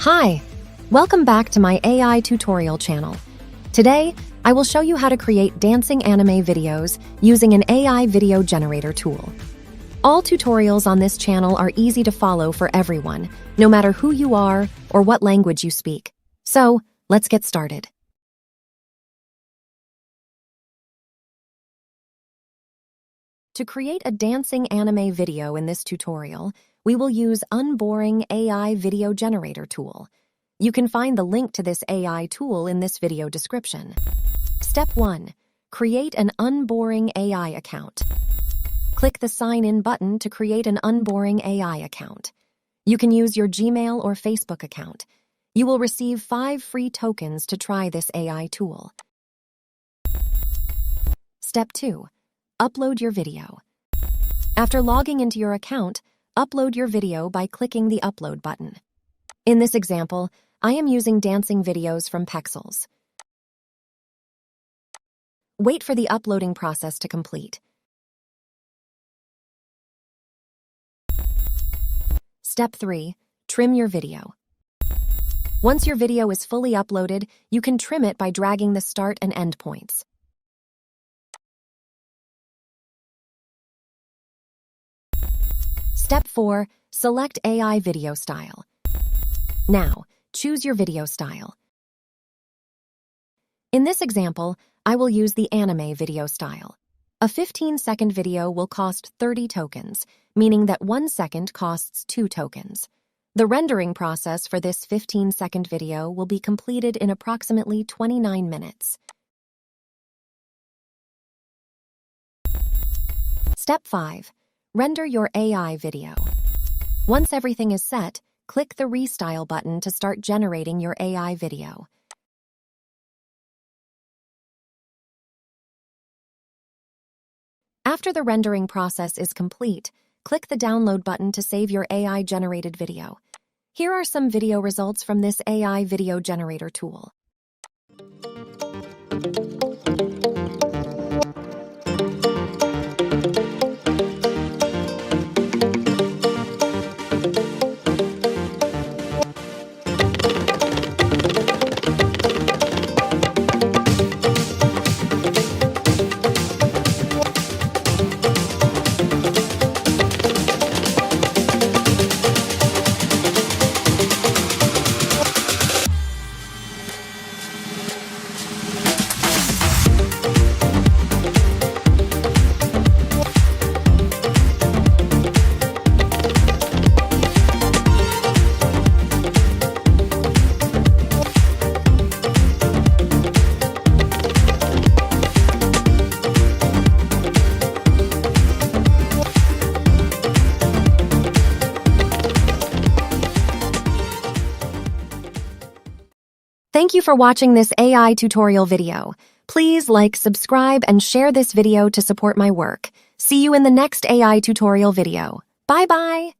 Hi, welcome back to my AI tutorial channel. Today, I will show you how to create dancing anime videos using an AI video generator tool. All tutorials on this channel are easy to follow for everyone, no matter who you are or what language you speak. So, let's get started. To create a dancing anime video in this tutorial, we will use Unboring AI Video Generator tool. You can find the link to this AI tool in this video description. Step 1. Create an Unboring AI account. Click the Sign In button to create an Unboring AI account. You can use your Gmail or Facebook account. You will receive 5 free tokens to try this AI tool. Step 2. Upload your video. After logging into your account, upload your video by clicking the Upload button. In this example, I am using dancing videos from Pexels. Wait for the uploading process to complete. Step 3. Trim your video. Once your video is fully uploaded, you can trim it by dragging the start and end points. Step 4. Select AI video style. Now, choose your video style. In this example, I will use the anime video style. A 15-second video will cost 30 tokens, meaning that 1 second costs 2 tokens. The rendering process for this 15-second video will be completed in approximately 29 minutes. Step 5. Render your AI video. Once everything is set, click the Restyle button to start generating your AI video. After the rendering process is complete, click the Download button to save your AI-generated video. Here are some video results from this AI video generator tool. Thank you for watching this AI tutorial video. Please like, subscribe, and share this video to support my work. See you in the next AI tutorial video. Bye-bye!